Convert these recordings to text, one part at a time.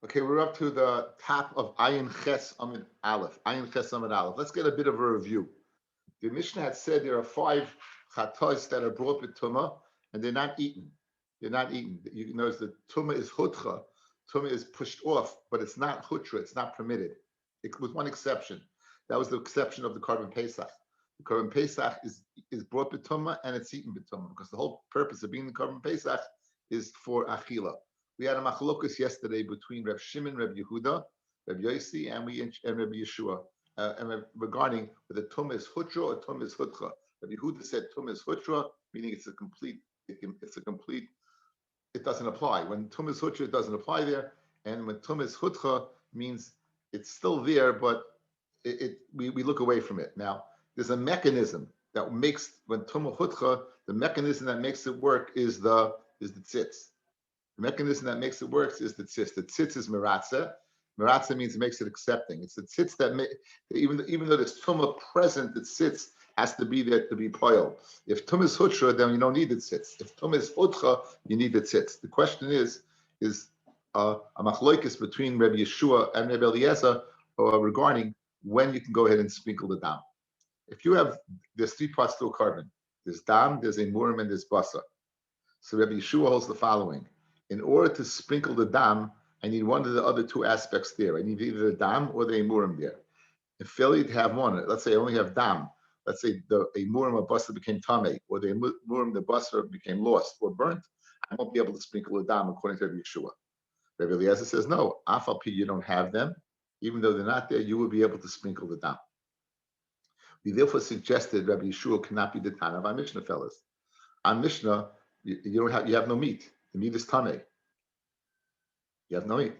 Okay, we're up to the top of Ayin Ches Amid Aleph. Ayin Ches Amid Aleph. Let's get a bit of a review. The Mishnah had said there are 5 chatos that are brought with tumah, and they're not eaten. They're not eaten. You notice that tumah is hutcha. Tumah is pushed off, but it's not hutra. It's not permitted. With one exception. That was the exception of the Korban Pesach. The Korban Pesach is brought with tumah and it's eaten with tumah because the whole purpose of being the Korban Pesach is for achila. We had a machlokus yesterday between Reb Shimon, Reb Yehuda, Reb Yossi, and Reb Yeshua, regarding whether tumah is hutra or tumah is hutcha. Reb Yehuda said tumah is hutra, meaning it's a complete. It doesn't apply. When tumah is hutra, it doesn't apply there, and when tumah is hutcha, means it's still there, but we look away from it. Now, there's a mechanism that makes when tumah hutcha, the mechanism that makes it work is the tzitz. The mechanism that makes it work is the tzitz. The tzitz is meratza. Meratza means it makes it accepting. It's the tzitz that even though there's tumah present, the tzitz has to be there to be poil. If tumah is hutra, then you don't need the tzitz. If tumah is hutcha, you need the tzitz. The question is a machloikis between Rabbi Yeshua and Rabbi Eliezer regarding when you can go ahead and sprinkle the dam. If you have, there's 3 parts to a carbon. There's dam, there's a murim, and there's basa. So Rabbi Yeshua holds the following. In order to sprinkle the dam, I need one of the other 2 aspects there. I need either the dam or the emurim there. If failure to have one, let's say I only have dam. Let's say the emurim or basa became tame, or the emurim, the basa became lost or burnt. I won't be able to sprinkle the dam according to Rabbi Yeshua. Rabbi Eliezer says, no, afal pi, you don't have them. Even though they're not there, you will be able to sprinkle the dam. We therefore suggested Rabbi Yeshua cannot be the Tana of our Mishnah, fellas. On Mishnah, you have no meat. The meat is tame. You have no meat.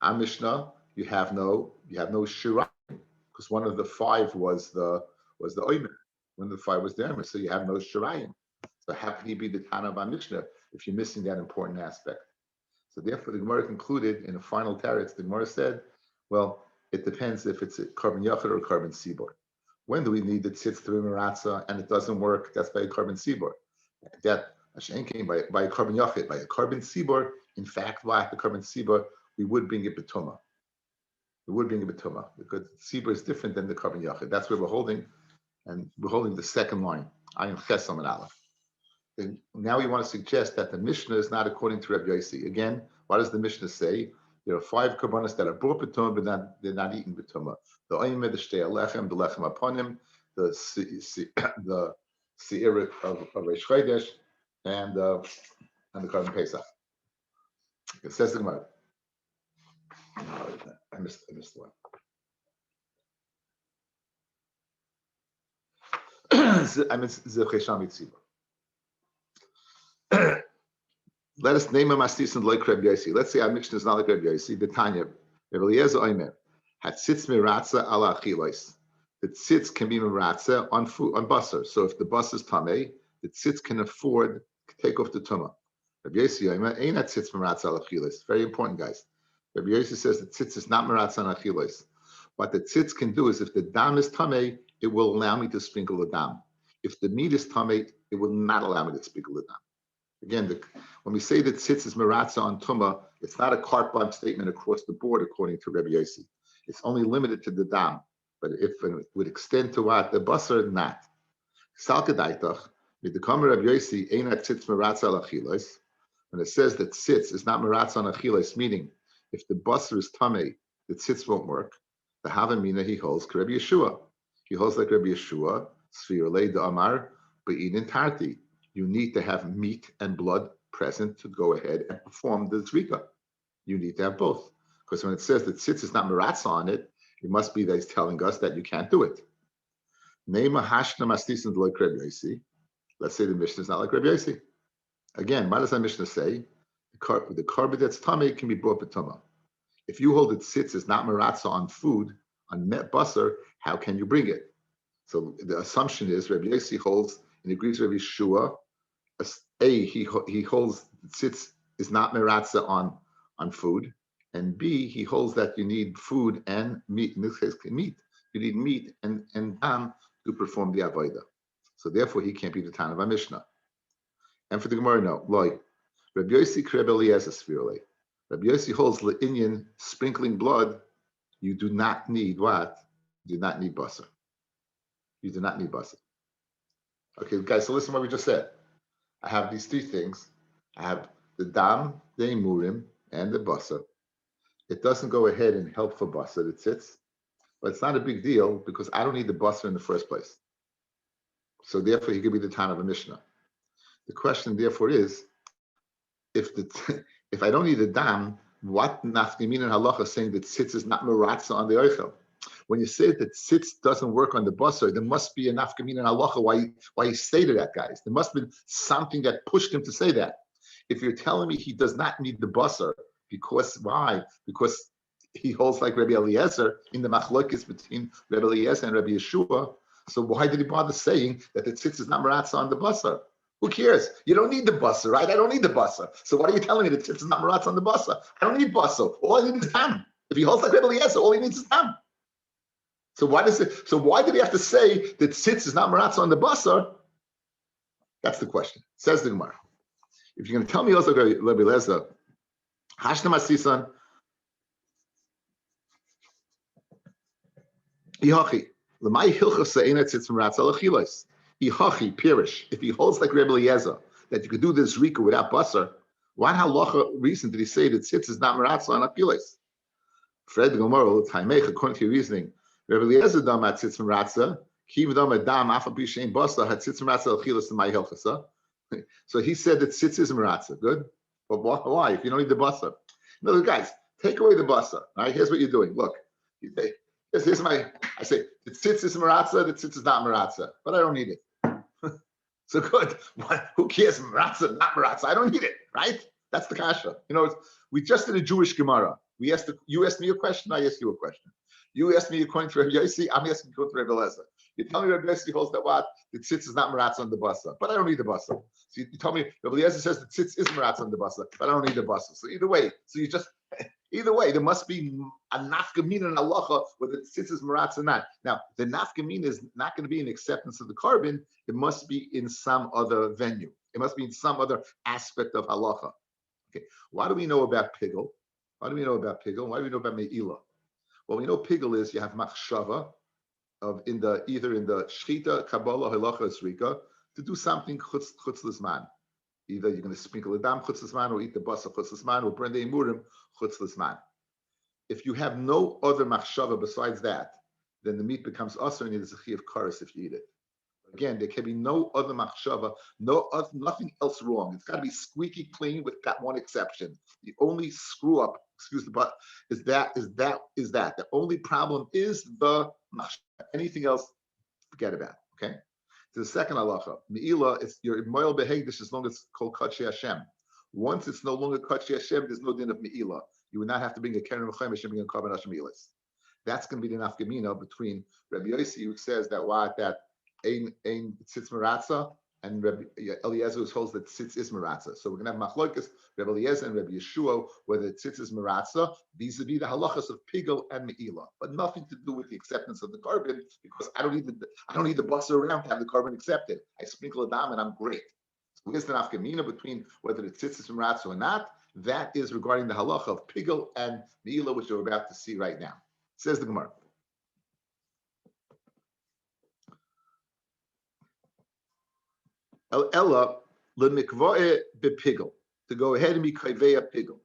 On Mishnah, you have no shirayim, because one of the 5 was the oimer. One of the 5 was the oimer, so you have no shirayim. So how can he be the Tana of our Mishnah if you're missing that important aspect? So therefore, the Gemara concluded in a final teretz. The Gemara said, well, it depends if it's a carbon yachid or a carbon sibor. When do we need the tzitz through meratza and it doesn't work? That's by a carbon sibor. That Hashem came by a carbon yachid, by a carbon sibor. In fact, why the carbon sibor, we would bring it betuma. We would bring it betuma because sibor is different than the carbon yachid. That's where we're holding, and we're holding the second line. Ayin chesam and aleph. And now we want to suggest that the Mishnah is not according to Rabbi Yossi. Again, what does the Mishnah say? There are 5 korbanos that are brought betuma, but they're not eaten betuma. The oimer, the shtei alechem, the lechem aponim, the seir of Reish Chodesh, and the carbon pesach. It says the Gemara. I missed one. I missed Zechesham Yitzibah. Let us name a mastis and like Rabbi Yossi. Let's say our Mishnah is not like Rabbi Yossi. The Tanya, Rabbi Eliezer Omer, had tzitz miratza ala achilos. The tzitz can be miratza on food, on basar. So if the basar is tamei, the tzitz can afford to take off the tumah. Rabbi Yossi Omer ain't that tzitz miratza ala achilos. Very important, guys. Rabbi Yossi says the tzitz is not miratza on achilos. What the tzitz can do is if the dam is tamei, it will allow me to sprinkle the dam. If the meat is tamei, it will not allow me to sprinkle the dam. Again, when we say that tzitz is meratza on tumah, it's not a carte blanche statement across the board, according to Rabbi Yossi. It's only limited to the dam, but if it would extend to what the basar, not. Salkadaitach, midikam Rabbi Yossi einat tzitz meratza al achilos. When it says that tzitz is not meratza on achilos, meaning if the basar is tamei, the tzitz won't work. The havamina he holds Rabbi Yeshua. He holds like Rabbi Yeshua, sfir lei de amar be'inin tarti. You need to have meat and blood present to go ahead and perform the zrika. You need to have both. Because when it says that tzitz is not meratza on it, it must be that he's telling us that you can't do it. Neima hashna mastisin like Rabbi Yossi. Let's say the Mishnah is not like Rabbi Yossi. Again, what does that Mishnah say? The carbon that's tummy can be brought betuma. If you hold that tzitz is not meratza on food, on net basar, how can you bring it? So the assumption is Rabbi Yossi holds and agrees with Rabbi Yeshua. He holds tzitz is not meratza on food, and B, he holds that you need food and meat. In this case, meat. You need meat and dam to perform the avodah. So therefore, he can't be the Tana of our Mishnah. And for the Gemara, no. Like Rabbi Yossi Rabbi Eliezer Svirle. Rabbi Yossi holds Le'inyan sprinkling blood. You do not need what? You do not need basar. You do not need basar. Okay, guys, so listen to what we just said. I have these three things. I have the dam, the imurim, and the basar. It doesn't go ahead and help for basar. It sits, but it's not a big deal because I don't need the basar in the first place. So therefore, he could be the time of a mishnah. The question, therefore, is if I don't need the dam, what nafkamin and halacha saying that sitz is not meratza on the oichel? When you say that sitz doesn't work on the basar, there must be a nafkamin and halacha why he stated that, guys. There must have been something that pushed him to say that. If you're telling me he does not need the basar, because why? Because he holds like Rabbi Eliezer in the machlokes between Rabbi Eliezer and Rabbi Yeshua. So why did he bother saying that the tzitz is not maratza on the basar? Who cares? You don't need the basar, right? I don't need the basar. So why are you telling me that tzitz is not maratza on the basar? I don't need basar. All I need is ham. If he holds like Rabbi Eliezer, all he needs is ham. So why did he have to say that tzitz is not maratza on the basar? That's the question. Says the Gemara. If you're going to tell me also Rabbi Eliezer, Hashna Masisan, Ihachi, Lemai Hilchas Se'ena Tzitz Maratza Lechilos. Ihachi, Pirish, if he holds like Rebbe Eliezer, that you could do this Rika without Basar, what halacha reason did he say that Tzitz is not Maratza on Achilos? Fred Gomorrah, Taimech, according to your reasoning, Rebbe Eliezer dam at Tzitz Maratza, Kiv dam at dam, Afa Pishain Basar, had Tzitz Maratza Lechilos to my Hilchasa. So he said that Tzitz is Maratza. Good? But why? If you don't need the Basar. No, guys, take away the Basar. All right, here's what you're doing. Look, here's I say, the tzitz is maratza, the tzitz is not maratza, but I don't need it. So good. Who cares? Maratza, not maratza. I don't need it, right? That's the kasha. We just did a Jewish Gemara. You asked me a question, I asked you a question. You asked me according to Rabbi Yossi, I'm asking according to Rabbi Eliezer. You tell me Rabbi Yossi holds that what? The tzitz is not maratza on the basa, but I don't need the basa. So you tell me Rabbi Eliezer says the tzitz is maratza on the basa, but I don't need the basa. So either way, there must be a nafkamina and halacha whether the tzitz is maratza or not. Now, the nafkamina is not going to be an acceptance of the carbon. It must be in some other venue. It must be in some other aspect of halacha. Okay. Why do we know about pigel? Why do we know about me'ilah? Well, we know pigel is you have machshava of either in the shchita, kabbalah, halacha, esrika to do something chutz l'zman. Either you're going to sprinkle the dam chutz l'zman, or eat the basa chutz l'zman, or burn the imurim chutz l'zman. If you have no other machshava besides that, then the meat becomes asur and it is a chi of kares if you eat it. Again, there can be no other machshava, nothing else wrong. It's got to be squeaky clean with that one exception. The only screw up, excuse the but, is that. The only problem is the machshava. Anything else, forget about. Okay. To the second halacha, me'ilah, it's your moil behegdish as long as it's called kachi Hashem. Once it's no longer kachi Hashem, there's no din of me'ilah. You would not have to bring a keren v'chemish and bring a carbon Hashem ilis. That's going to be the nafkamina between Rabbi Yossi, who says that ein tzitz maratza, and Rabbi Eliezer, who holds that tzitz is maratza. So we're going to have machlokas, Rabbi Eliezer and Rabbi Yeshua, whether tzitz is maratza, vis-a-vis the halachas of pigel and me'ilah, but nothing to do with the acceptance of the carbon, because I don't need the busser around to have the carbon accepted. I sprinkle a dam and I'm great. So here's the nafkamina between whether the tzitz is maratza or not. That is regarding the halacha of pigel and me'ilah, which we're about to see right now. Says the Gemara. Ella lemikvoe bepigel, to go ahead and be kaiveya pigel.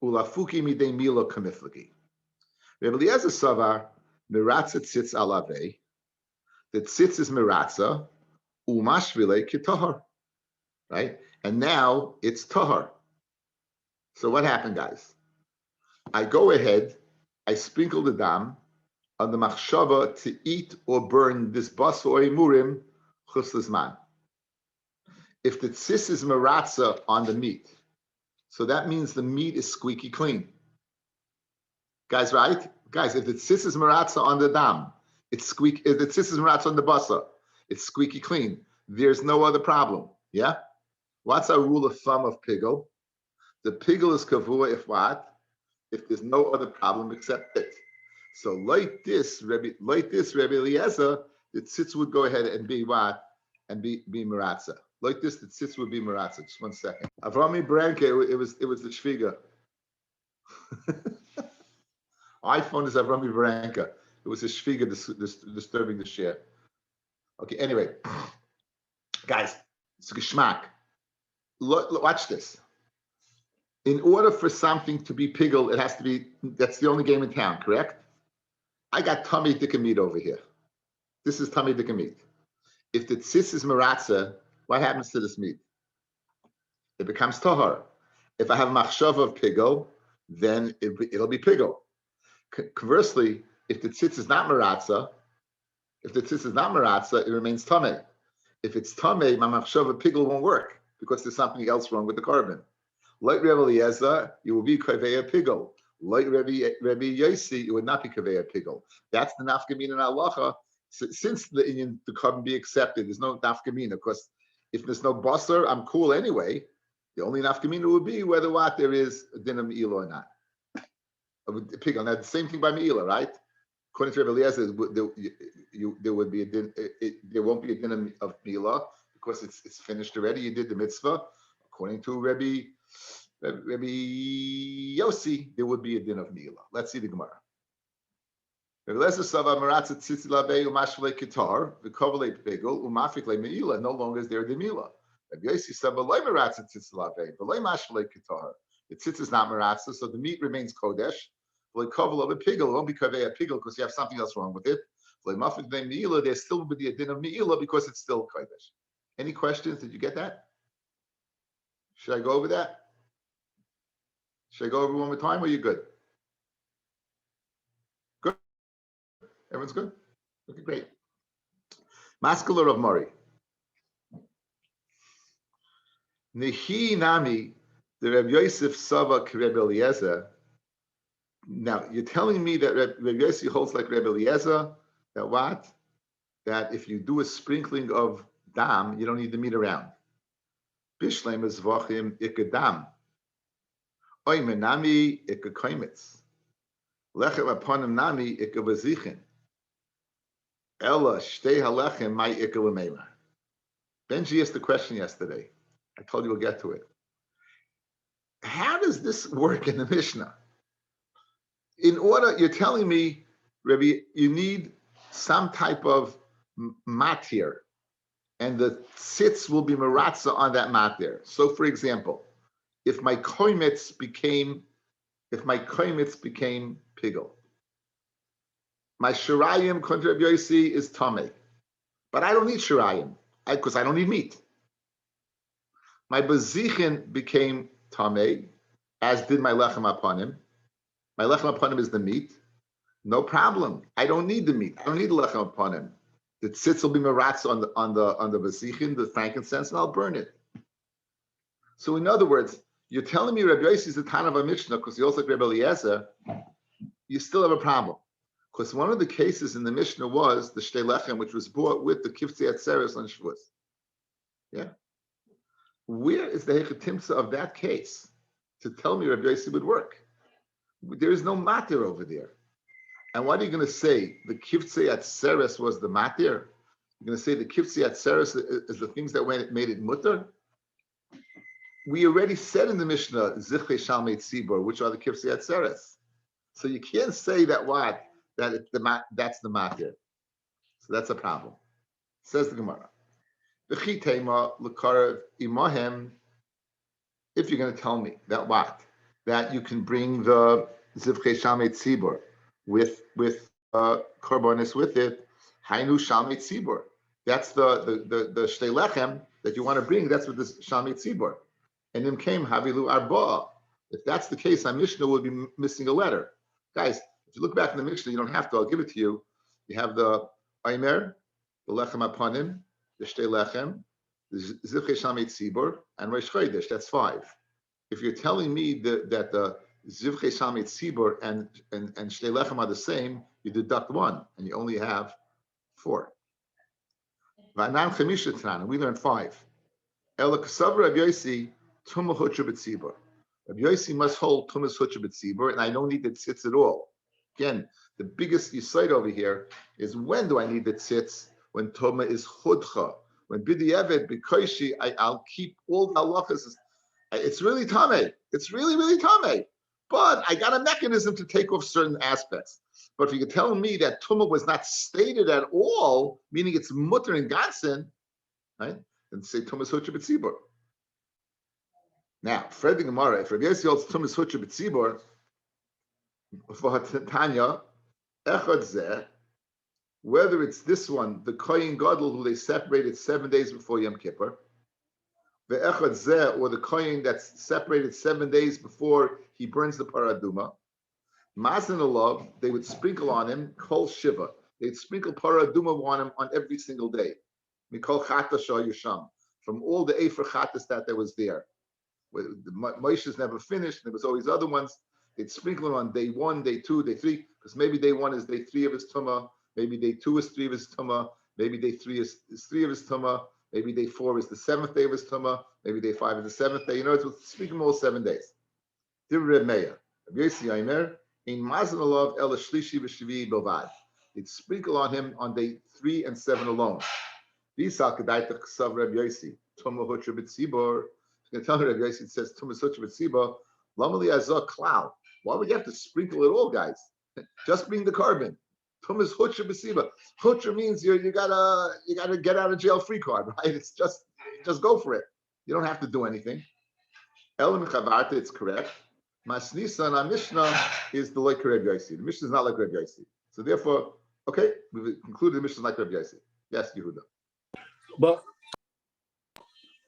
Ulafuki midei milo kamiflagi. Rabbi Eliezer savar miratza tzitz alave. The tzitz is miratza umashvile kitahar, right? And now it's tahar. So what happened, guys? I go ahead, I sprinkle the dam on the machshava to eat or burn this bas or imurim chutz l'zman. If the tzis is maratza on the meat, so that means the meat is squeaky clean. Guys, right? Guys, if the tzis is maratza on the dam, it's squeaky. If the tzis is maratza on the basa, it's squeaky clean. There's no other problem. Yeah? What's our rule of thumb of pigel? The pigel is kavua if what? If there's no other problem except it. So like this, Rabbi Eliezer, the tzitz would go ahead and be what? And be maratza. Like this, the tzitz would be maratza. Just 1 second. Avrami Branke, it was the shviga. iPhone is Avrami Varenka. It was a shviga disturbing the share. Okay, anyway, guys, it's a geschmack. Watch this. In order for something to be piggle, it has to be, that's the only game in town, correct? I got tummy dika meat over here. This is tummy dika meat. If the tzitz is maratza, what happens to this meat? It becomes tahar. If I have machshava of piggle, then it'll be piggle. Conversely, if the tzitz is not maratza, it remains tameh. If it's tameh, my machshava piggle won't work because there's something else wrong with the carbon. Like Rabbi Eliezer, you will be kaveya piggle. Like Rabbi Yossi, you would not be kaveya piggle. That's the nafkamina in halacha. Since the carbon be accepted, there's no nafkamina. Because if there's no basar, I'm cool anyway. The only nafkamina would be whether what there is a din of meila or not. Piggle. Now the same thing by meila, right? According to Rabbi Eliezer, there would be a din. There won't be a din of meila because it's finished already. You did the mitzvah. According to Rabbi Yossi, there would be a din of meila. Let's see the Gemara. Rabbi Eliezer sava maratza tzitzi lavei umashvle kitar v'kovale pigul umafikle meila. No longer is there the meila. Rabbi Yossi sava loy maratza tzitzi lavei v'loy mashvle kitar. The tzitz is not maratza, so the meat remains kodesh. V'loy kovel of a pigul, it won't be kavei a pigul because you have something else wrong with it. V'loy mafikle meila, there still would be a din of meila because it's still kodesh. Any questions? Did you get that? Should I go over that? Should I go over one more time or are you good? Good? Everyone's good? Okay, great. Maskula of Mori. Nehi Nami, the Rabbi Yosef Sava Rebbe Eliezer. Now, you're telling me that Rabbi Yosef holds like Rebbe Eliezer, that what? That if you do a sprinkling of dam, you don't need the meat around. Bishlem is vachim ikadam. Oy menami ikakoimitz. Lechem aponim nami ikavazichin. Ella shtei halechem my ikalamema. Benji asked the question yesterday. I told you we'll get to it. How does this work in the Mishnah? In order, you're telling me, Rabbi, you need some type of matir, and the tzitz will be maratza on that matir. So, for example, if my koimitz became pigel, my shirayim kontra Rabbi Yossi is tameh, but I don't need shirayim because I don't need meat. My bazichin became tameh, as did my lechem aponim. My lechem aponim is the meat. No problem. I don't need the meat. I don't need the lechem aponim. The tzitz will be maratz on the bazichin, the frankincense, and I'll burn it. So in other words, you're telling me Rabbi Yossi is the Tan of a Mishnah because he also like Rabbi Eliezer. You still have a problem because one of the cases in the Mishnah was the shtei lechem, which was bought with the kiftzei atzeres on Shavuos. Yeah. Where is the hechatimsa of that case to tell me Rabbi Yossi would work? There is no matir over there. And what are you going to say? The kiftzei atzeres was the matir? You're going to say the kiftzei atzeres is the things that made it mutter? We already said in the Mishnah, Zichrei Shalmei Tzibor, which are the Kiftzei Atzeres. So you can't say that that's the matir. So that's a problem. Says the Gemara. If you're going to tell me that you can bring the Zichrei Shalmei Tzibor with korbanos with it, Hainu Shalmei Tzibor. That's the Shtei Lechem that you want to bring. That's with the Shalmei Tzibor. And then came Havilu Arba. If that's the case, our Mishnah would be missing a letter. Guys, if you look back in the Mishnah, you don't have to, I'll give it to you. You have the Aimer, the Lechem Aponim, the Shtei Lechem, the Zivchei Shalmei Tzibor, and Rosh Chodesh. That's 5. If you're telling me that the Zivchei Shalmei Tzibor and Shtei Lechem are the same, you deduct 1, and you only have 4. V'anan Chamisha Tanan, we learned 5. Ela Kasav Rabbi Yossi, Tumah Hutra B'Tzibor. Rabbi Yossi must hold Tumas Hutra B'Tzibor, and I don't need the tzitz at all. Again, the biggest yisoid over here is when do I need the tzitz? When Toma is Chudcha. When B'di'evet B'koishi, I'll keep all the halachas. It's really tameh. It's really, really tameh. But I got a mechanism to take off certain aspects. But if you're telling me that tumah was not stated at all, meaning it's mutter and godson, right? Then say tumah sutra b'tzibur. Now, Fred the Gemara, if Rabbi Yossi holds tumah sutra b'tzibur, for Tanya, echad zeh, whether it's this one, the Kohen Gadol, who they separated 7 days before Yom Kippur, the echad zeh, or the Kohen that's separated 7 days before he burns the paraduma, Mazin alav, they would sprinkle on him kol shiva. They'd sprinkle paraduma on him on every single day. Mikol chata shah yisham, from all the efer chatas that there was there. Moshe's never finished. There was always other ones. They'd sprinkle him on day 1, day 2, day 3, because maybe day 1 is day 3 of his tumah, maybe day 2 is 3 of his tumah, maybe day 3 is 3 of his tumah, maybe day 4 is the 7th day of his tumah, maybe day 5 is the 7th day. You know, it's sprinkle him all 7 days. Divrei Meir, Rabbi Yossi Aimer, in Mazan alav el shlishi v'shvi bovad. They'd sprinkle on him on day 3 and 7 alone. Bisal kedayta ksav Rabbi Yossi tumah hutra b'tzibor. You can tell Rabbi Yossi it says tumah hutra b'tzibor. Lamali azah klal. Why would you have to sprinkle it all, guys? Just bring the carbon. Tumah hutra b'tzibor. Hutra means you gotta get out of jail free card, right? It's just go for it. You don't have to do anything. Elam chavarta, it's correct. Masnisa and our Mishnah is the like Rabbi Yossi. The Mishnah is not like Rabbi Yossi. So therefore, okay, we've concluded the Mishnah is like Rabbi Yossi. Yes, Yehuda. But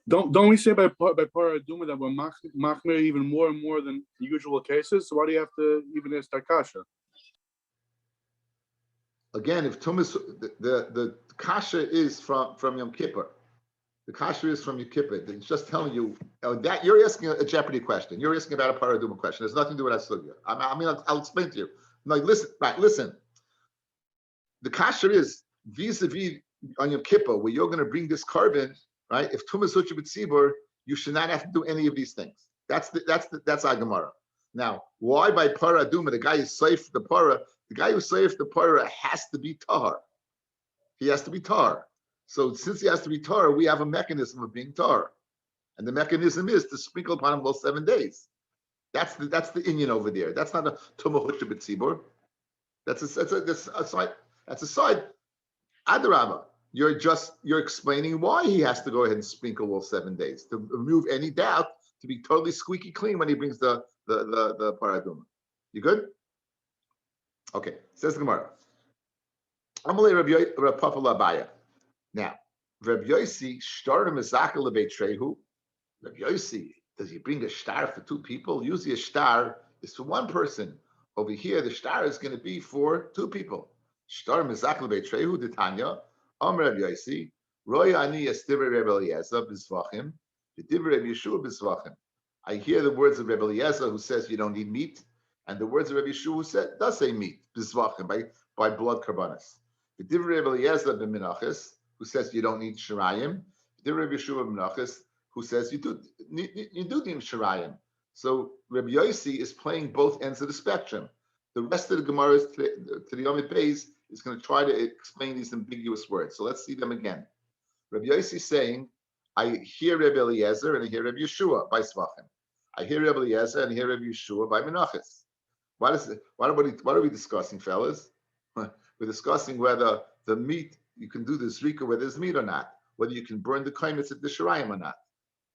don't we say by paraduma that we're machmir even more and more than the usual cases? So why do you have to even ask kasha? Again, if Tumas, the kasha is from Yom Kippur. The kasha is from Yom Kippur. It's just telling you that you're asking a Jeopardy question. You're asking about a paraduma question. There's nothing to do with Asugya. I'll explain to you. Like, listen. The kasha is vis-a-vis on Yom Kippur, where you're going to bring this carbon, right? If Tumas Hutra B'tzibur, you should not have to do any of these things. That's our Gemara. Now, why by paraduma? The guy who's safe the para. The guy who's safe the para has to be tahar. He has to be tahar. So since he has to be tar, we have a mechanism of being tar, and the mechanism is to sprinkle upon him those 7 days. That's the Indian over there. That's not a tumah hutra b'tzibur. That's a side. That's a side. Adarabah. You're explaining why he has to go ahead and sprinkle all 7 days to remove any doubt, to be totally squeaky clean when he brings the paraduma. You good? Okay. Says the Gemara. Amalei Rabbi Papa Labaya. Now, Rabbi Yossi started Mizaka Lebeit Trehu. Rabbi Yossi, does he bring a star for 2 people? Usually a star is for 1 person. Over here, the star is going to be for 2 people. Star Mizaka Lebeit Trehu, the Tanya, Rabbi Yossi, Roy Ani Yestiver Rebbe Eliezer B'Zvachim, Yediver Rebbe Yeshua B'Zvachim. I hear the words of Rebbe Eliezer who says you don't need meat, and the words of Rebbe Yeshua who does say meat, B'Zvachim, by blood karbanis. Yediver Rebbe Eliezer B'Menachis, who says you don't need shirayim. Rabbi Yeshua Menachos, who says you do need shirayim. So Rabbi Yossi is playing both ends of the spectrum. The rest of the Gemaras to the Yomi Pesachim is going to try to explain these ambiguous words. So let's see them again. Rabbi Yossi is saying, I hear Rabbi Eliezer and I hear Rabbi Yeshua by Svachim. I hear Rabbi Eliezer and I hear Rabbi Yeshua by Menachos. What are we discussing, fellas? We're discussing whether the meat, you can do the zrika whether there's meat or not, whether you can burn the kaimitz at the shirayim or not.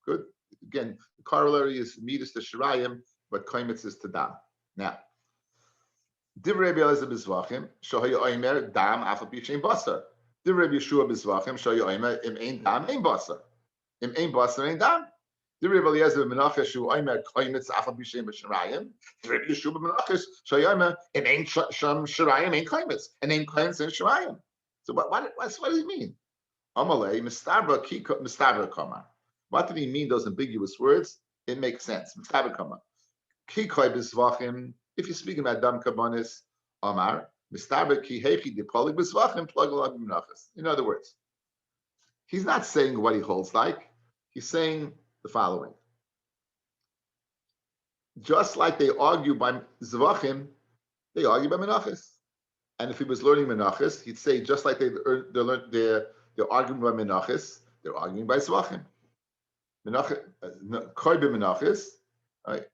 Good. Again, the corollary is meat is the shirayim, but kaimitz is to dam. Now, divrei Rabbi Eliezer b'zvachim shohayu oimer dam afal pi shein basar. Divrei Rabbi Yeshua b'zvachim shohayu oimer im ein dam ein basar. Im ein basar ein dam. Divrei Rabbi Eliezer b'menachos shu oimer kaimitz afal pi shein b'shirayim. Divrei Rabbi Yeshua b'menachos shohayu oimer im ein sham shirayim ein kaimitz and ein kaimitz ein shirayim. So what does he mean? Amalei mistabra kama. What did he mean? Those ambiguous words? It makes sense. Mistabra kama. Kikoi b'zvachim. If you're speaking about dam kabanis, Amar mistabra ki hechi dipolig b'zvachim plug along b'menachos. In other words, he's not saying what he holds like. He's saying the following. Just like they argue by zvachim, they argue by menachos. And if he was learning menachos, he'd say just like they're arguing by menachos, they're arguing by svachim. Menachos, koi b'menachos, right?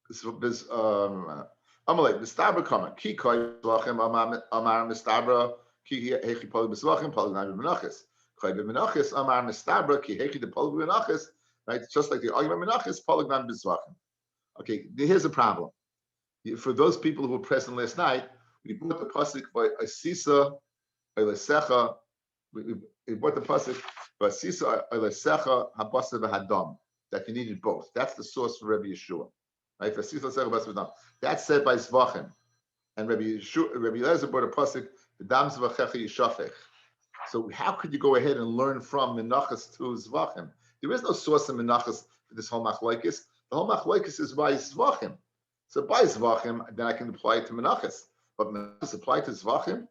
This Amalek Mistabra Kama Ki Koi Zvachim Amar Mistabra Ki Hechi Poli Bezvachim Poli Nami Menachis Koi B'Menachis Amar Mistabra Ki Hechi the Poli B'Menachis. Right, just like the argument Menachis Poli Nami Bezvachim. Okay, here's the problem. For those people who were present last night, we put the pasuk by Asisa Elisecha. We brought the pasuk by Asisa Elisecha Habasa v'Hadam, that you needed both. That's the source for Rabbi Yeshua. Right? Asisa Elisecha Habasa v'Hadam. That's said by Zvachim. And Rabbi Eliezer brought a pasuk V'Dam Zvachecha Yishafech. So how could you go ahead and learn from Menachas to Zvachim? There is no source in Menachas for this whole machlokes. The whole machlokes is by Zvachim. So by Zvachim, then I can apply it to Menachas. But Menachas apply to Zvachim?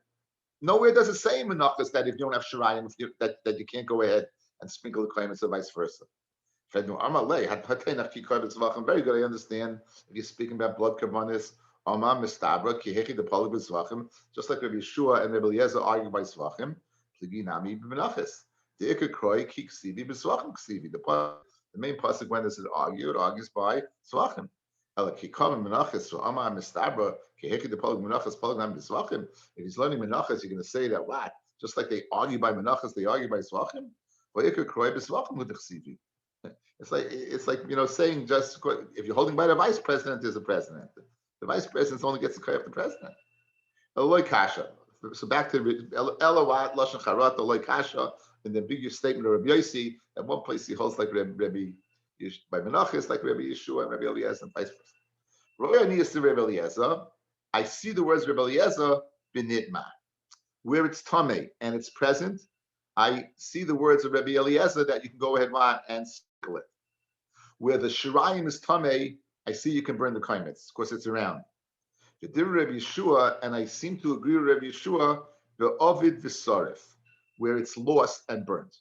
Nowhere does it say in Menachas that if you don't have Shirayim, that you can't go ahead and sprinkle the claimants, and vice versa. Very good, I understand. If you're speaking about blood kavanis, just like Rabbi Yeshua and Rabbi Eliezer argue by Zvachim, the main pasuk, when does it argue? It argues by Zvachim. If he's learning menachas, you're going to say that what? Just like they argue by menachas, they argue by zvachim. It's like saying just if you're holding by the vice president, there's a president. The vice president only gets to cry of the president. So back to Elawat Lashon Charat Eloi Kasha in the ambiguous statement of Rabbi Yossi. At one place he holds like Rabbi by Menachos, like Rabbi Yeshua and Rabbi Eliezer, and vice versa. I see the words Rabbi Eliezer b'nitma, where it's tamei and it's present. I see the words of Rabbi Eliezer that you can go ahead and sprinkle it. Where the shirayim is tamei, I see you can burn the kaimets. Of course, it's around. The different Rabbi Yeshua, and I seem to agree with Rabbi Yeshua, the ovid v'sarif, where it's lost and burnt.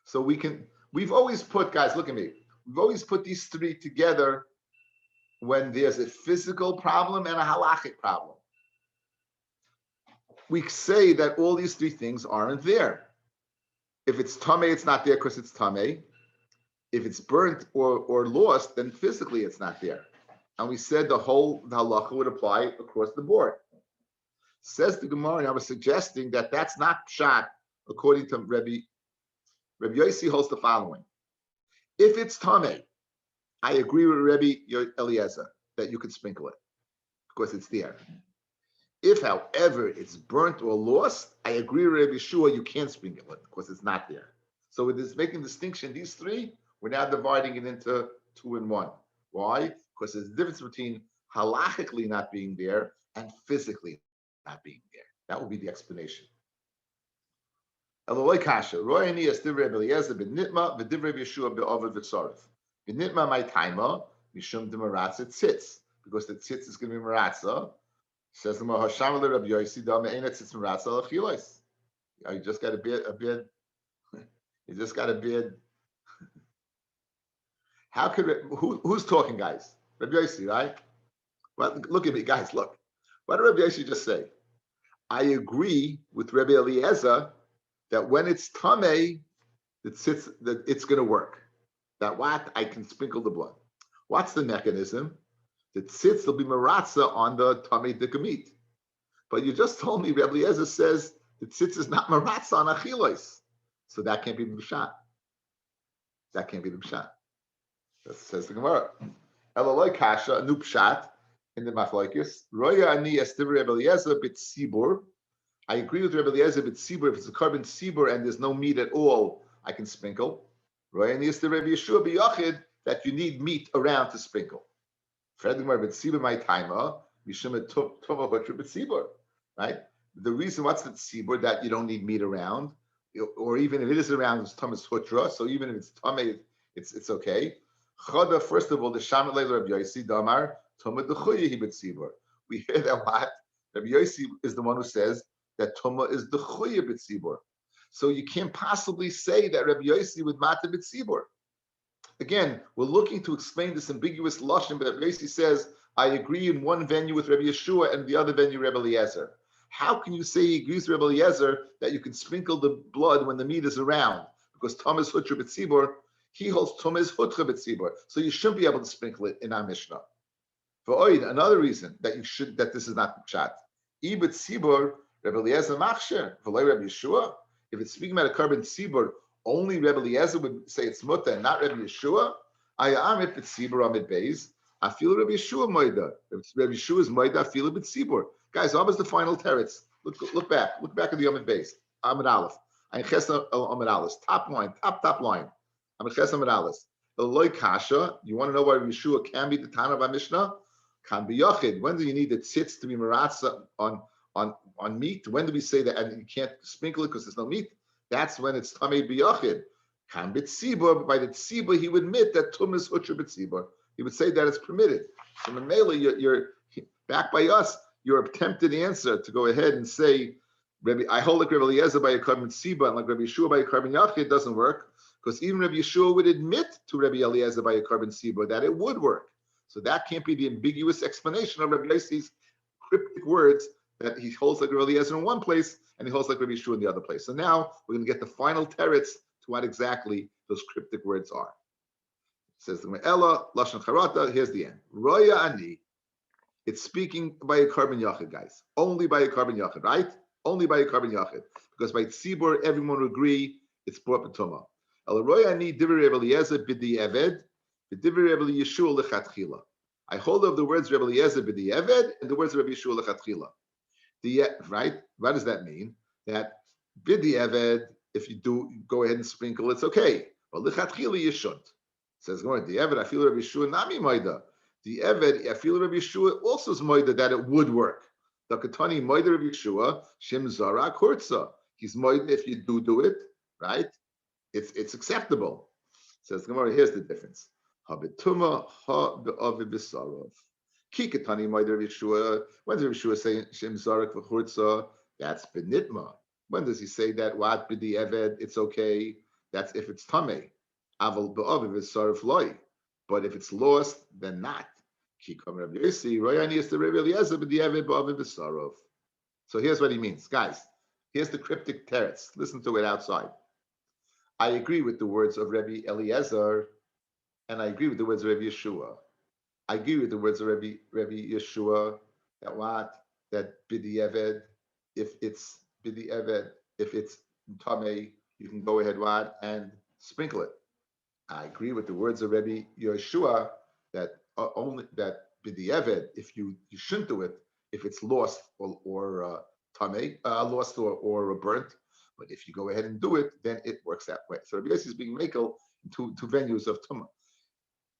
So we've always put, guys, look at me. We've always put these three together when there's a physical problem and a halachic problem. We say that all these three things aren't there. If it's tamei, it's not there because it's tamei. If it's burnt or lost, then physically it's not there. And we said the halacha would apply across the board. Says the Gemara, and I was suggesting that that's not pshat according to Rabbi Yossi holds the following. If it's tamei, I agree with Rabbi Eliezer that you could sprinkle it because it's there. If, however, it's burnt or lost, I agree with Rabbi Yeshua you can't sprinkle it because it's not there. So it is making distinction. These three, we're now dividing it into 2 and 1. Why? Because there's a difference between halachically not being there and physically not being there. That will be the explanation. Eloi kasha, royani as divrei Rabbi Eliezer b'nitma v'divrei Yeshua be'ovid v'tzarif. B'nitma my taima mishum d'maratza tzitz, because the tzitz is going to be maratza. Says the Mahasham le Rabbi Yossi dam ein tzitz maratza l'achilos. You just got a bid. You just got a bid. How could who's talking, guys? Rabbi Yossi, right? Well, look at me, guys. Look, what did Rabbi Yossi just say? I agree with Rabbi Eliezer that when it's tamei, that it's going to work. That what? I can sprinkle the blood. What's the mechanism? The tzitz will be maratza on the tamei dikamit. But you just told me Rabbi Eliezer says the tzitz is not maratza on achilos. So that can't be the pshat. That can't be the pshat. That says the Gemara. Eloloi kasha, a new pshat in the machlokes. Roya ani estiv Rabbi Eliezer b'tzibur. I agree with Rabbi Eliezer b'tzibur. If it's a carbon tzibur and there's no meat at all, I can sprinkle. Roya ani estiv Rabbi Yeshua b'yachid that you need meat around to sprinkle. Furthermore, b'tzibur my taima mishum tova hotra b'tzibur. Right. The reason what's the tzibur that you don't need meat around, or even if it is around, it's tamas hutra. So even if it's tamei, it's okay. Chada, first of all, the Shamet Leila Rabbi Yossi Damar Tuma Dechuya Hi B'Tzibur. We hear that what Rabbi Yossi is the one who says that Tuma is Dechuya B'Tzibur. So you can't possibly say that Rabbi Yossi would Mata B'Tzibur. Again, we're looking to explain this ambiguous lashon, but Rabbi Yossi says, I agree in one venue with Rabbi Yeshua and the other venue Rabbi Eliezer. How can you say he agrees with Rabbi Eliezer that you can sprinkle the blood when the meat is around? Because Tuma is Hutra B'Tzibur. He holds tumas hutra b'tzibur, so you shouldn't be able to sprinkle it in our Mishnah. For oid, another reason that this is not pshat. Ibet tzibur Rebbe Eliezer machsher v'loy Rebbe Yeshua. If it's speaking about a carbon tzibur, only Rebbe Eliezer would say it's muta and not Rebbe Yeshua. Ayam if it's tzibur amid beis. I feel Rebbe Yeshua moida. If Rebbe Yeshua's moida, I feel it with tzibur. Guys, what was the final teretz? Look back at the amid beis. Amid aleph. Ein ches amid aleph. Top line. Amid ches amid aleph. Eloi kasha. You want to know why Rebbe Yeshua can be the Tana of our Mishnah? Can be yochid. When do you need the tzitz to be maratza on meat? When do we say that and you can't sprinkle it because there's no meat? That's when it's tamei biyochid. Can be tzibur. By the tzibur, he would admit that tumas utra b'tzibur. He would say that it's permitted. So in Mela, you're back by us. Your attempted answer to go ahead and say, Rabbi, I hold like Rabbi Eliezer by a carbon tzibur and like Rabbi Yeshua by a carbon yachid doesn't work because even Rabbi Yeshua would admit to Rabbi Eliezer by a carbon tzibur that it would work. So that can't be the ambiguous explanation of Rabbi Yossi's cryptic words that he holds like Rabbi Eliezer in one place and he holds like Rabbi Yeshua in the other place. So now we're going to get the final teretz to what exactly those cryptic words are. It says the Ella Lashon Charata. Here's the end. Roya ani. It's speaking by a carbon yachid, guys. Only by a carbon yachid, right? Only by a carbon yachid. Because by tzibur, everyone would agree it's brought b'tumah. El roya ani divrei Rabbi Eliezer b'di eved. I hold of the words Rebbe Eliezer b'di eved and the words of Rabbi Yeshua lechatchila. Right? What does that mean? That b'di eved, if you do go ahead and sprinkle, it's okay. But lechatchila you shouldn't. It says, the eved, I feel Rabbi Yeshua nami moida. The eved, I feel Rabbi Yeshua also is moida that it would work. The katani moida Rabbi Yeshua shim zara kurtza. He's moida if you do it, right? It's acceptable. Says Gemara, here's the difference. Habituma ha be'avi b'sarov. Kikatani moida Rabbi Yeshua. When does Rabbi Yeshua say shim zarak v'churtza? That's benitma. When does he say that what b'di eved? It's okay. That's if it's tamei. Aval be'avi b'sarov loy. But if it's lost, then not. Kikom Rabbi Yossi royani is the Rabbi Eliezer b'di eved be'avi b'sarov. So here's what he means, guys. Here's the cryptic teretz. Listen to it outside. I agree with the words of Rabbi Eliezer. And I agree with the words of Rabbi Yeshua. I agree with the words of Rabbi Yeshua that b'di eved, if it's b'di eved, if it's tamei, you can go ahead and sprinkle it. I agree with the words of Rabbi Yeshua that only that b'di eved, if you shouldn't do it if it's lost or tamei, lost or burnt. But if you go ahead and do it, then it works that way. So Rabbi Yossi is being makel in two venues of tumah.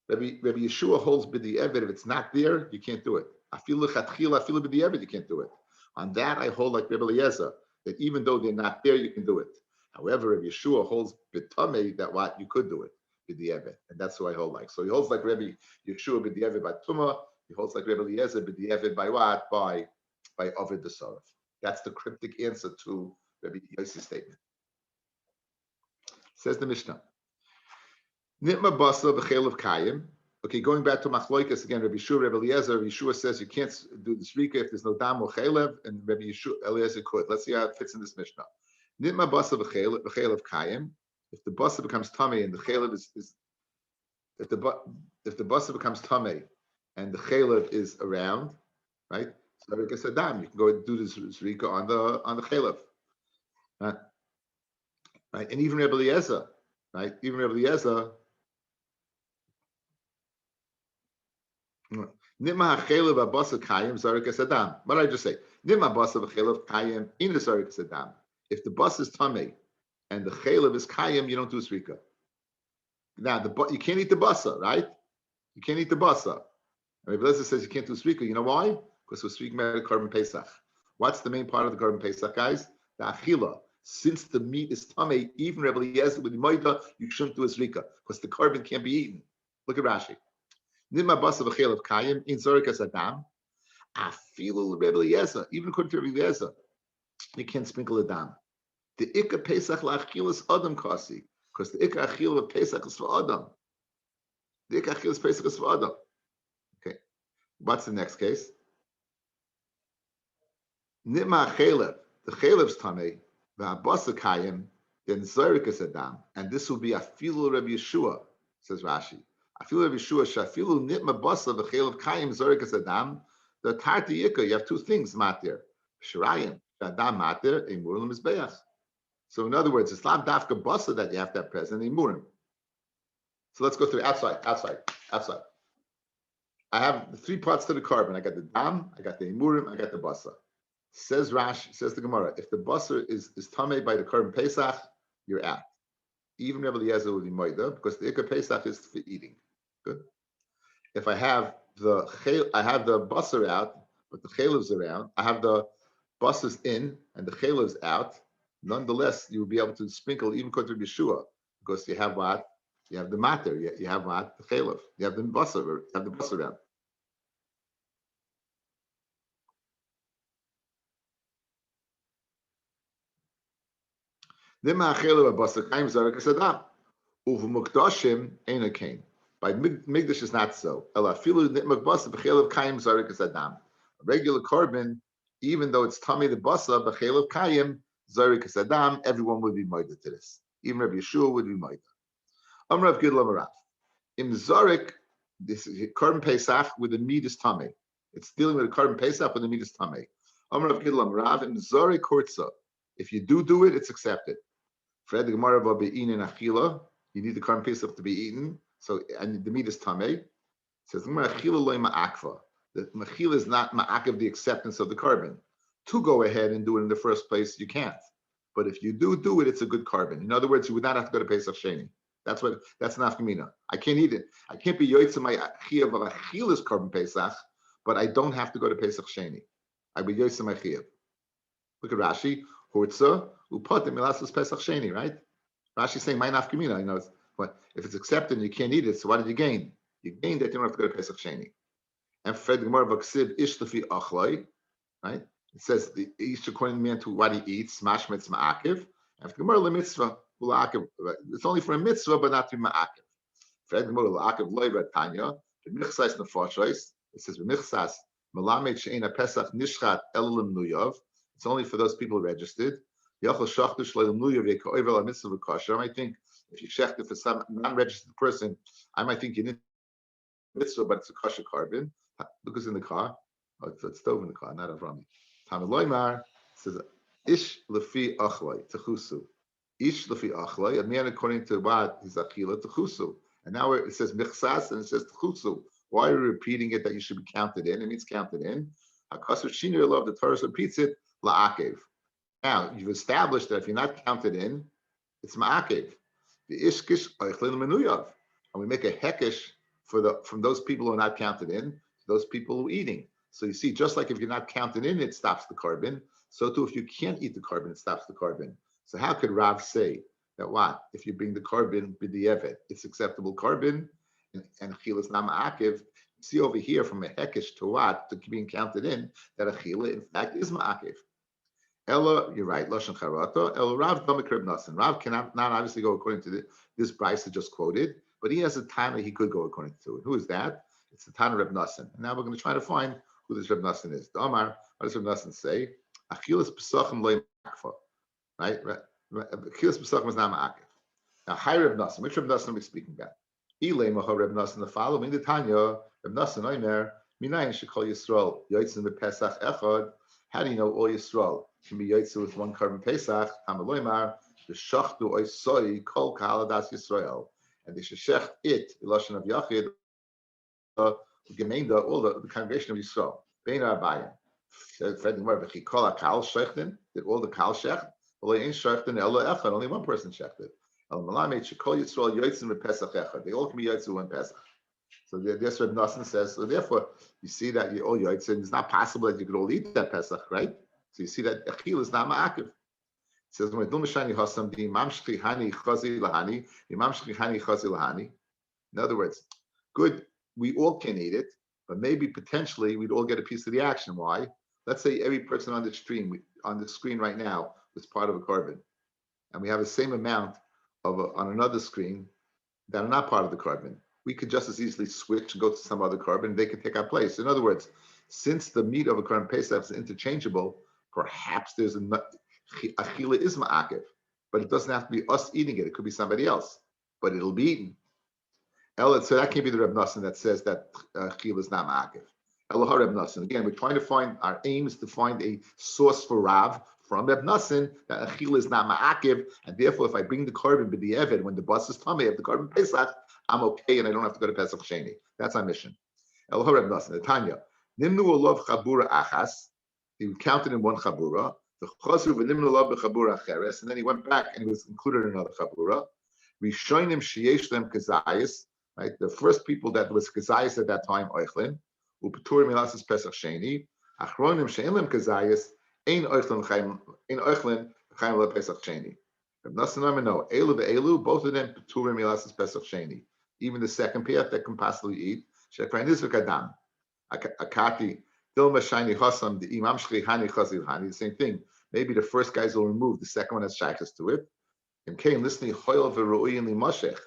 Rabbi Yeshua holds b'di eved. If it's not there, you can't do it. I feel lechatchila, I feel b'di eved, you can't do it. On that, I hold like Rabbi Eliezer, that even though they're not there, you can do it. However, Rabbi Yeshua holds b'tamei that what you could do it b'di eved, and that's who I hold like. So he holds like Rabbi Yeshua b'di eved by tumah. He holds like Rabbi Eliezer b'di eved by what? By Ovid the Sarif. That's the cryptic answer to Rabbi Yossi's statement. Says the Mishnah. Nitma basa b'chel of kayim. Okay, going back to Machloikas again, Rabbi Yeshua, Rabbi Eliezer. Rabbi Yeshua says you can't do the Shrika if there's no dam or chelev, and Rabbi Yeshua Eliezer could. Let's see how it fits in this Mishnah. Nitma basa b'chel of kayim. If the basa becomes tummy and the chelev is if the basa becomes tummy and the chelev is around, right? So like I said, dam, you can go and do this Shrika on the chelev, right? And even Rabbi Eliezer, right? Even Rabbi Eliezer. Nima hachelev abasa kayim zarikas adam. What did I just say? Nima basa v'chelev kayim in the zarikas adam. If the bus is tamei and the chelev is kayim, you don't do srika. Now you can't eat the basa, right? You can't eat the basa. And Rabbi Eliezer says you can't do srika. You know why? Because we're speaking about a carbon pesach. What's the main part of the carbon pesach, guys? The achila. Since the meat is tamei, even Rabbi Eliezer with maida, you shouldn't do a srika because the carbon can't be eaten. Look at Rashi. Nima basa v'chel of kayim in zorikas adam. Afilu Rebbe Eliezer, even according to Rebbe Eliezer, you can't sprinkle a dam. The ikka pesach la'achilas adam kasi, because the ikka achil of pesach is for adam. The ikka achil pesach is for adam. Okay, what's the next case? Nima chelev, the chelev's tamei, v'abasa kayim, then Zorikas Adam, and this will be Afilu Rabbi Yeshua, says Rashi. Afilu Rabbi Yeshua, Shafilu Nitma Basa V'chel of Kayim Zorikas Adam, the Tarti Yika, you have two things, Matir. Shirayim, Adam Matir, Emurim Mizbeach. So in other words, it's not Dafka Basa that you have to have present, Emurim. So let's go through outside. I have the three parts to the carbon. I got the dam, I got the emurim, I got the basa. Says Rashi, says the Gemara, if the basa is tamei by the carbon Pesach, you're out. Even Rebbe Eliezer would be moida because the ikar Pesach is for eating. Good. If I have the basa out, but the chaliv's around, I have the basa's in and the chaliv's out. Nonetheless, you will be able to sprinkle even according to Yeshua because you have what? You have the matter. You have what? The chalav. You have the basa. You have the basa around. By Migdash is not so. A regular carbon, even though it's tummy the basa, b'chelav kayim zarikas adam, everyone would be moida to this. Even Rabbi Yeshua would be moida. Amrav Gidlam Rav. Im Zorik, this is carbon Pesach with the meat is tummy. It's dealing with a carbon Pesach with the meat is tummy. Amrav Gidlam Rav. Im Zorik Kurtza. If you do it, it's accepted. Fred the Gemara about be'in and achila. You need the carbon Pesach to be eaten. So and the meat is tummy. It says achila loy ma'akva. The machila is not ma'akav the acceptance of the carbon. To go ahead and do it in the first place, you can't. But if you do it, it's a good carbon. In other words, you would not have to go to Pesach Sheni. That's nafkamina. I can't eat it. I can't be yoytze my chiyav of achilas carbon Pesach, but I don't have to go to Pesach Sheni. I be yoytze my chiyav. Look at Rashi. Hurtza upatim milasus Pesach Sheni. Right? Rashi saying my nafkamina. You know, but if it's accepted and you can't eat it, so what did you gain? You gained that you don't have to go to Pesach Sheni. And Fred Gemara v'ksiv ish lefi achloi. Right? It says the each according to man to what he eats. Mashmetz ma'akiv. And Gemara lemitzvah. It's only for a mitzvah, but not to be ma'akiv. Fred Gemara la'akiv loy Tanya. B'michsas nefashos. It says b'michsas melamed she'ena pesach nishchat elam nuyav. It's only for those people registered. Yachol shachtu shleim nuyav yekoivel a mitzvah v'kosher. I might think if you shecht it for some non-registered person, I might think you need mitzvah, but it's a kosher carbon. Because in the car, it's a stove in the car, not a rami. Tamaloymar says ish lefi achloi techusu. Ish lefi achloi, a man according to what is achila techusu. And now it says michsas and it says techusu. Why are we repeating it that you should be counted in? It means counted in. Hakasu shinir love the Torah repeats it la'akev. Now you've established that if you're not counted in, it's ma'akev. The ishkish oichlin menuyav, and we make a hekesh from those people who are not counted in to those people who are eating. So you see, just like if you're not counted in, it stops the carbon. So too, if you can't eat the carbon, it stops the carbon. So how could Rav say that what? If you bring the carbon b'di'evet, it's acceptable carbon, and achila is not ma'akiv. See over here from a hekesh to what? To being counted in, that achila, in fact, is ma'akiv. Ella, you're right, Lashon Charata. El Rav Domik Reb Nassan. Rav cannot not obviously go according to this Bryce that just quoted, but he has a time that he could go according to it. Who is that? It's the Tana Reb Nassan. And now we're going to try to find who this Reb Nassan is. The Omar, what does Reb Nassan say? Achilas Pesachim loy ma'akfa. Right? Achilas Pesachim is not ma'akif. Now, hi Reb Nassan. Which Reb Nassan are we speaking about? Ilay Macha Reb Nassan, the following, the Tanya, Reb Nassan Omer, Minayin Shekol Yisrael, Yotzim Pesach Echad. How do you know all Yisrael can be Yotzim with one carbon Pesach? Tamaloymar, the Shachtu Oisoi, Kol Kahaladas Yisrael. And they should shecht it, the Lashon of Yachid, Gemeinda, all the congregation of Yisrael. Bein Arbayim. Fred Gemara, V'chikol HaKal Shechten, did all the Kal shecht? Well, they ain't shechten, Elo Echad, only one person shechted. El Malamed Shekol Yisrael Yotzim with Pesach Echad. They all can be Yotzim with Pesach. So that's what Nassan says. So therefore, you see that you all Yotzim. It's not possible that you could all eat that Pesach, right? So you see that Achil is not ma'akiv. It says, in other words, good, we all can eat it, but maybe potentially we'd all get a piece of the action. Why? Let's say every person on the screen right now was part of a carbon, and we have the same amount on another screen that are not part of the carbon. We could just as easily switch and go to some other carbon, and they could take our place. In other words, since the meat of a carbon Pesach is interchangeable, perhaps there's Achila is ma'akiv. but it doesn't have to be us eating it. It could be somebody else, but it'll be eaten. So that can't be the Reb Nosson that says that chil is not ma'akiv. Elohar Reb Nosson. Again, we're trying to find, our aim is to find a source for Rav from Reb Nosson that a chil is not ma'akiv, and therefore if I bring the korban b'di'evid when the bus is tamei of the korban Pesach, I'm okay and I don't have to go to Pesach Sheni. That's our mission. Elohar Reb Nosson. Tanya. Nimnu olav chabura achas. He counted in one chabura. The chosru v'nimnu olav b'chabura acheres, and then he went back and he was included in another chabura. Rishonim sheyesh them kazayis. Right, the first people that was kazayis at that time, oichlin, upetur milasis Pesach Sheni. Achronim she'elim kazayis ein oichlin chaim le Pesach Sheni. Reb Nosson no, elu ve'elu, both of them petur milasis Pesach Sheni. Even the second pair that can possibly eat. Shekvain nizvik adam, akati dilma shani chosam the imam shli hani chazil hani. The same thing. Maybe the first guys will remove, the second one has shaykhs to it. And came listening choyel ve'ru'uyin li mashech.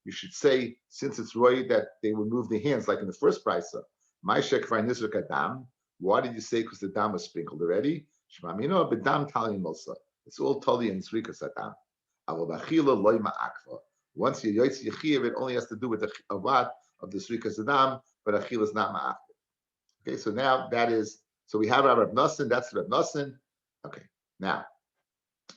You should say, since it's roy that they would move the hands, like in the first brisa. My shekvar nizruk adam. Why did you say because the dam was sprinkled already? Shmamino bedam tali milsa. It's all tali and zrikas adam. Avobachila loy ma'akva. Once you yotz yechiv, it only has to do with the avat of the zrikas adam, but achila is not ma'akva. Okay, so now that is, so we have our Reb Nosson. That's Reb Nosson. Okay, now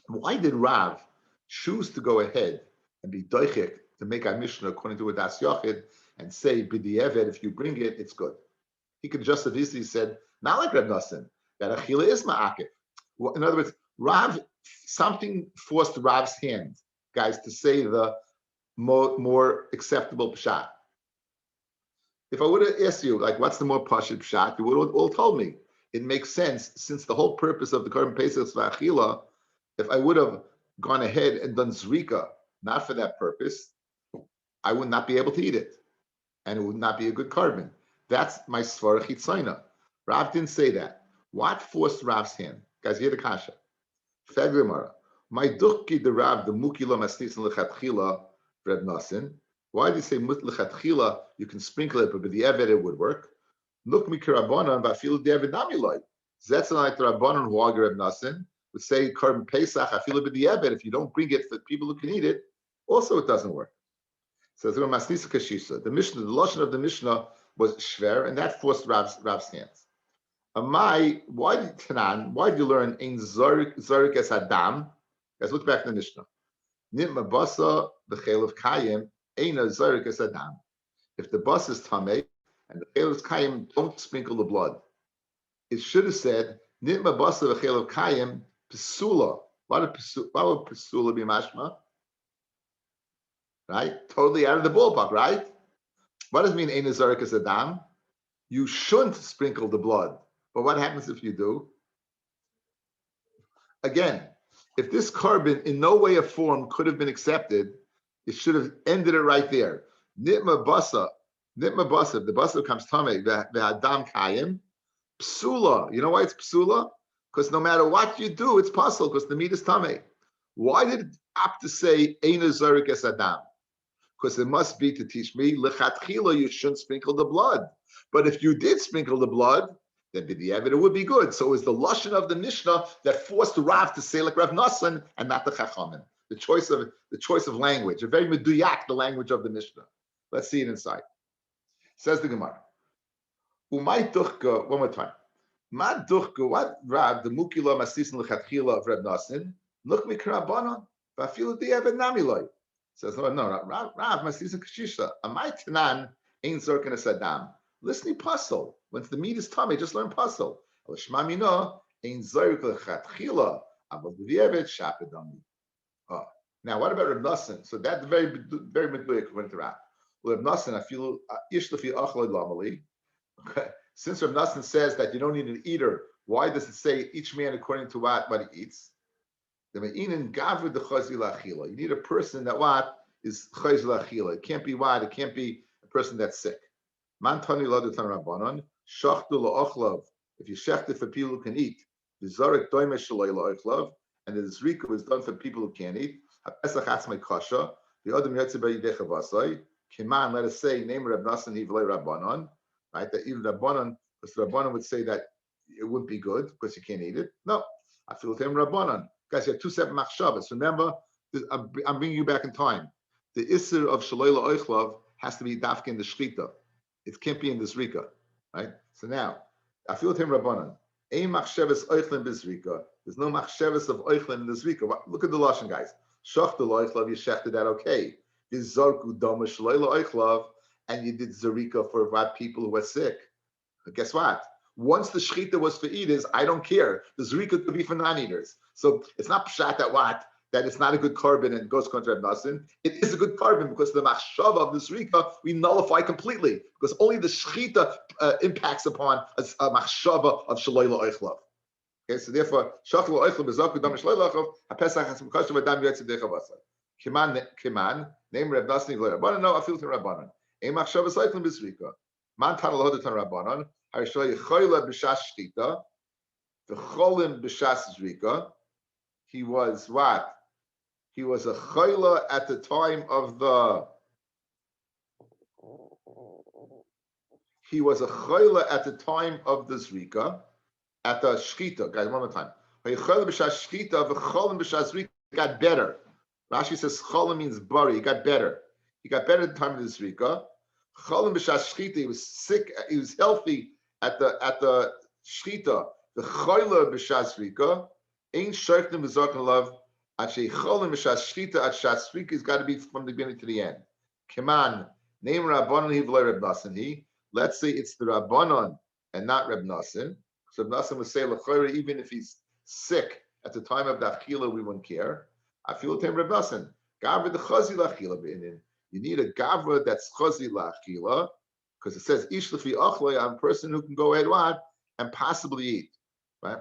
why did Rav choose to go ahead and be doichik to make our Mishnah according to a Das Yochid and say, b'di'evet, if you bring it, it's good. He could just have easily said, not like Reb Nosson, that achila is ma'akif. Well, in other words, Rav, something forced Rav's hand, guys, to say the more acceptable pshat. If I would have asked you, like, what's the more pashut pshat, you would have all told me. It makes sense, since the whole purpose of the Korban Pesach is achila, if I would have gone ahead and done zrika, not for that purpose, I would not be able to eat it, and it would not be a good korban. That's my svara chitzayna. Rav didn't say that. What forced Rav's hand? Guys, hear the kasha. Feglimara. My duchki the Rav the mukila masnisin lechatchila Reb Nosson. Why did he say lechatchila? You can sprinkle it, but with the evet it would work. Look mi kirabanan va'afilu de'evet namiloi. That's like the Rabbanon who argue Reb Nosson would say korban Pesach afilu b'di'evet. If you don't bring it for people who can eat it, also it doesn't work. So the Mishnah, the lashon of the Mishnah was shver, and that forced Rav's hands. Amai, why did you learn ein zorik es adam? Guys, look back in the Mishnah. Nitma basa b'chelev kayim eina zorik es adam. If the bus is tamei and the chelev kayim, don't sprinkle the blood. It should have said nitma basa b'chelev kayim pesula. Why would pesula be mashma? Right? Totally out of the ballpark, right? What does it mean, Ein Zarek as Adam? You shouldn't sprinkle the blood. But what happens if you do? Again, if this korban in no way or form could have been accepted, it should have ended it right there. Nitma basa, if the basa comes tamei, the Adam kayim, psula. You know why it's psula? Because no matter what you do, it's possible because the meat is tamei. Why did it opt to say Ein Zarek as Adam? Because it must be to teach me, lechatchila, you shouldn't sprinkle the blood. But if you did sprinkle the blood, then b'di'evet it would be good. So it was the lashon of the Mishnah that forced Rav to say like Rav Nosson and not the Chachamim. The choice of language, a very meduyak, the language of the Mishnah. Let's see it inside. Says the Gemara. Umay duchka, one more time. Ma duchka, what Rav, the mukila masisin lechatchila of Rav Nosson, look me karabanon, va'afilu di'evet namiloi. Says no, Rav Masisa Kashisha. Amai Tanan ain't Zorkin as Adam. Listen to puzzle. Once the meat is tummy, just learn puzzle. Shmamino ain't Zork Lechatchila. Above the Vievet Shapidami. Oh, now what about Reb Nosson? So that's very meduyik according to Rav. Well, Reb Nosson, I feel Ishlafi Achloi Lamali. Since Reb Nosson says that you don't need an eater, why does it say each man according to what he eats? You need a person that what is chayz lachila. It can't be what? It can't be a person that's sick. Mantani ladutan rabbanon shachtu la'ochlav. If you shecht it for people who can eat, the zarek doimesh shaloi la'ochlav, and the zrika is done for people who can't eat. Hapesach atzmei kasha. The other yotze b'yidei chavasai. Kiman, let us say, name Reb Nosson hivlei rabbanon. Right? That even rabbanon, because the rabbanon would say that it wouldn't be good because you can't eat it. No, I feel with him rabbanon. Guys, you have two separate machshavas. Remember, I'm bringing you back in time. The Isser of Shalayla Oichlav has to be dafka in the Shchita. It can't be in the Zrika, right? So now, I feel him Rabbanan. Ein machsheves Oichlin bezrika. There's no machsheves of Oichlin in the Zrika. Look at the Lashon, guys. Shachta Oichlav, you shechted that okay. Vizarku Dama Shalayla Oichlav, and you did Zrika for people who were sick. But guess what? Once the shechita was for eaters, I don't care. The zrika could be for non-eaters. So it's not pshat that it's not a good carbon and goes contra Reb Nosson. It is a good carbon because the machshava of the zrika we nullify completely because only the shechita impacts upon a machshava of shalayla oichlav. Okay, so therefore, shachla oichlav bezaku dam shalayla oichlav hapesach has mukashav adam yotze dechav asar. Kiman name Reb Nosson v'lo Rabbanan. No, I feel to Rabbanan. Ein machshava cycling bezrika. Man tan lohodet tan Rabbanan. Harshoy choyle b'shas shchita, v'cholim b'shas zrika. He was what? He was a choyle at the time of the. He was a choyle at the time of the zrika, at the shchita. Guys, one more time. Choyle b'shas shchita, v'cholim b'shas zrika. Got better. Rashi says cholim means bari. He got better. He got better at the time of the zrika. Cholim b'shas shchita. He was sick. He was healthy. At the shchita, the choyle b'shas rika, ain't shirknim v'zorkin love. At cholim b'shas shchita at shas rika has got to be from the beginning to the end. Keman name Rabbanon he v'lo Reb Nosson he. Let's say it's the Rabbanon and not Reb Nosson. So Reb Nosson would say l'choyre even if he's sick at the time of the achila we wouldn't care. I feel it him Reb Nosson. Gavra the chazi la'achila beinin. You need a gavra that's chazi la'achila. Because it says ish lefi achloi, I'm a person who can go ahead and possibly eat, right?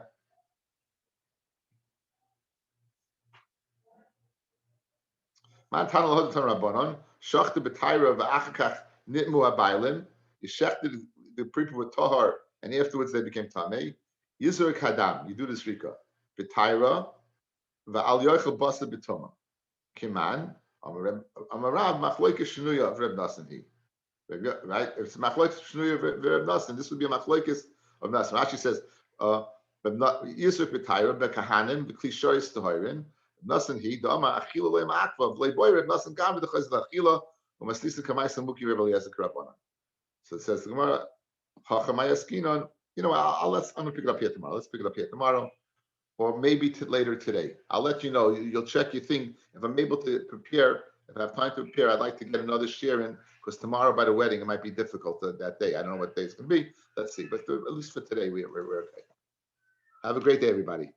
Man tanal hodetan rabbanon shachta b'tayra v'achakach nitmu habaylim. You shechted the people with tahar, and afterwards they became tamei. Yizur kadam, you do this rika b'tayra v'al yochel basa b'toma. Kiman amarav machloike shnuya of Reb Nosson he. Right? If it's machlokes shnuya Reb Nosson, this would be a machlokes of Nosson. Rashi says, but not Yisuf b'tayra b'kahanim b'klishoris tahirin. Nosson he dama achila leim akva v'leiboy Reb Nosson gam v'dechaz v'achila u'maslisa kamaisa muki Reb Eliezer karabana. So it says the Gemara hachamay askinon. I'm gonna pick it up here tomorrow. Let's pick it up here tomorrow, or maybe later today. I'll let you know. You'll check your thing. If I'm able to prepare, if I have time to prepare, I'd like to get another share in. Because tomorrow by the wedding, it might be difficult that day. I don't know what day it's going to be. Let's see. But at least for today, we're okay. Have a great day, everybody.